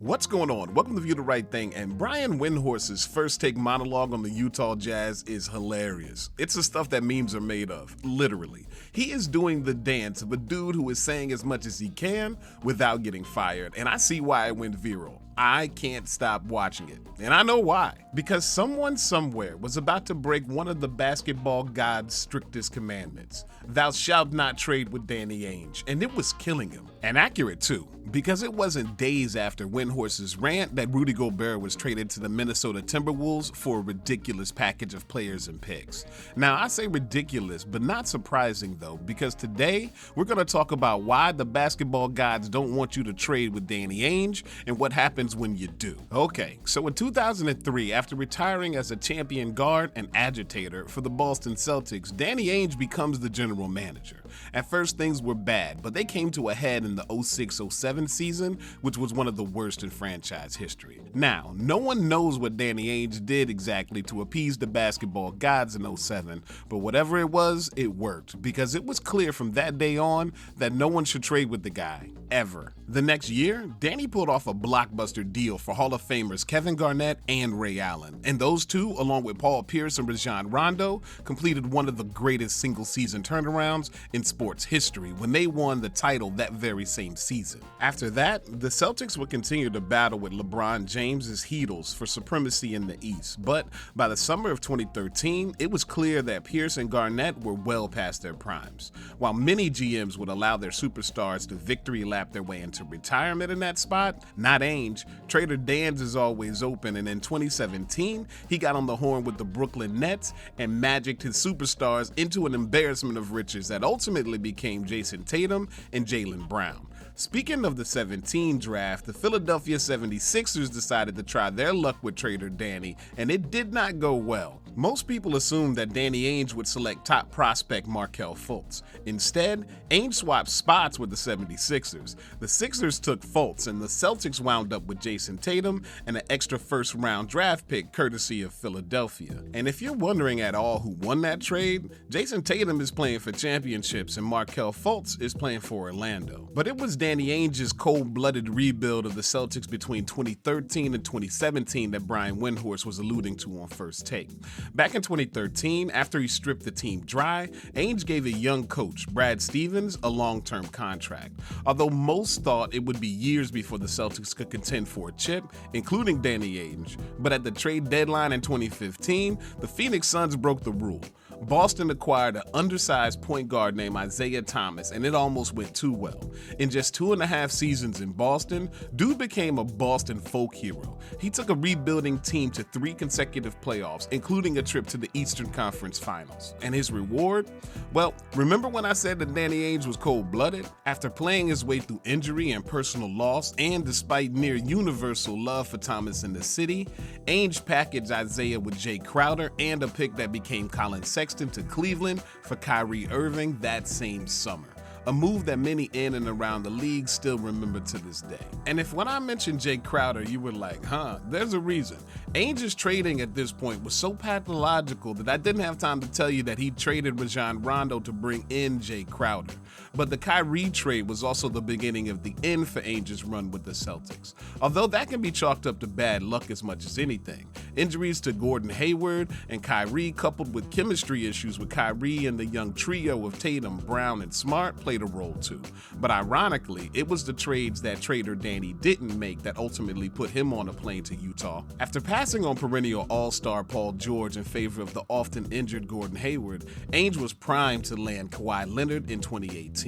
What's going on? Welcome to View the Right Thing, and Brian Windhorst's first take monologue on the Utah Jazz is hilarious. It's the stuff that memes are made of, literally. He is doing the dance of a dude who is saying as much as he can without getting fired, and I see why it went viral. I can't stop watching it, and I know why. Because someone somewhere was about to break one of the basketball god's strictest commandments. Thou shalt not trade with Danny Ainge, and it was killing him. And accurate too, because it wasn't days after Windhorst's rant that Rudy Gobert was traded to the Minnesota Timberwolves for a ridiculous package of players and picks. Now, I say ridiculous, but not surprising though, because today we're going to talk about why the basketball gods don't want you to trade with Danny Ainge and what happens when you do. Okay, so in 2003, after retiring as a champion guard and agitator for the Boston Celtics, Danny Ainge becomes the general manager. At first, things were bad, but they came to a head in the 06-07 season, which was one of the worst in franchise history. Now, no one knows what Danny Ainge did exactly to appease the basketball gods in 07, but whatever it was, it worked, because it was clear from that day on that no one should trade with the guy, ever. The next year, Danny pulled off a blockbuster deal for Hall of Famers Kevin Garnett and Ray Allen, and those two, along with Paul Pierce and Rajon Rondo, completed one of the greatest single-season turnarounds in sports history when they won the title that very same season. After that, the Celtics would continue to battle with LeBron James's Heatles for supremacy in the East, but by the summer of 2013, it was clear that Pierce and Garnett were well past their primes. While many GMs would allow their superstars to victory lap their way into retirement in that spot, not Ainge. Trader Dan's is always open, and in 2017, he got on the horn with the Brooklyn Nets and magicked his superstars into an embarrassment of riches that ultimately became Jason Tatum and Jaylen Brown. Speaking of the 17 draft, the Philadelphia 76ers decided to try their luck with trader Danny, and it did not go well. Most people assumed that Danny Ainge would select top prospect Markelle Fultz. Instead, Ainge swapped spots with the 76ers. The Sixers took Fultz, and the Celtics wound up with Jason Tatum and an extra first-round draft pick courtesy of Philadelphia. And if you're wondering at all who won that trade, Jason Tatum is playing for championships and Markelle Fultz is playing for Orlando. But it was Danny Ainge's cold-blooded rebuild of the Celtics between 2013 and 2017 that Brian Windhorst was alluding to on First Take. Back in 2013, after he stripped the team dry, Ainge gave a young coach, Brad Stevens, a long-term contract. Although most thought it would be years before the Celtics could contend for a chip, including Danny Ainge. But at the trade deadline in 2015, the Phoenix Suns broke the rule. Boston acquired an undersized point guard named Isaiah Thomas, and it almost went too well. In just 2.5 seasons in Boston, dude became a Boston folk hero. He took a rebuilding team to 3 consecutive playoffs, including a trip to the Eastern Conference Finals. And his reward? Well, remember when I said that Danny Ainge was cold-blooded? After playing his way through injury and personal loss, and despite near universal love for Thomas in the city, Ainge packaged Isaiah with Jay Crowder and a pick that became Colin Sexton to Cleveland for Kyrie Irving that same summer. A move that many in and around the league still remember to this day. And if when I mentioned Jay Crowder, you were like, there's a reason. Ainge's trading at this point was so pathological that I didn't have time to tell you that he traded Rajon Rondo to bring in Jay Crowder. But the Kyrie trade was also the beginning of the end for Ainge's run with the Celtics. Although that can be chalked up to bad luck as much as anything. Injuries to Gordon Hayward and Kyrie, coupled with chemistry issues with Kyrie and the young trio of Tatum, Brown, and Smart, played a role too. But ironically, it was the trades that trader Danny didn't make that ultimately put him on a plane to Utah. After passing on perennial all-star Paul George in favor of the often injured Gordon Hayward, Ainge was primed to land Kawhi Leonard in 2018.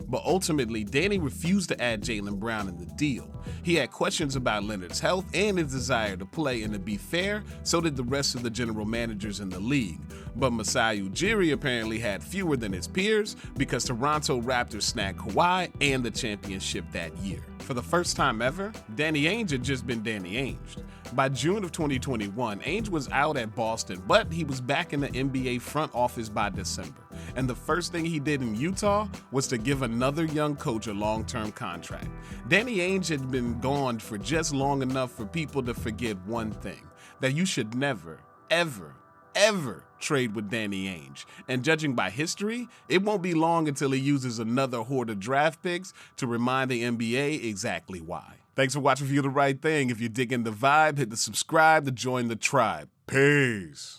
But ultimately, Danny refused to add Jaylen Brown in the deal. He had questions about Leonard's health and his desire to play, and to be fair, so did the rest of the general managers in the league. But Masai Ujiri apparently had fewer than his peers because Toronto Raptors snagged Kawhi and the championship that year. For the first time ever, Danny Ainge had just been Danny Ainge. By June of 2021, Ainge was out at Boston, but he was back in the NBA front office by December. And the first thing he did in Utah was to give another young coach a long-term contract. Danny Ainge had been gone for just long enough for people to forget one thing, that you should never, ever trade with Danny Ainge. And judging by history, it won't be long until he uses another horde of draft picks to remind the NBA exactly why. Thanks for watching Review the Right Thing. If you're digging the vibe, hit the subscribe to join the tribe. Peace.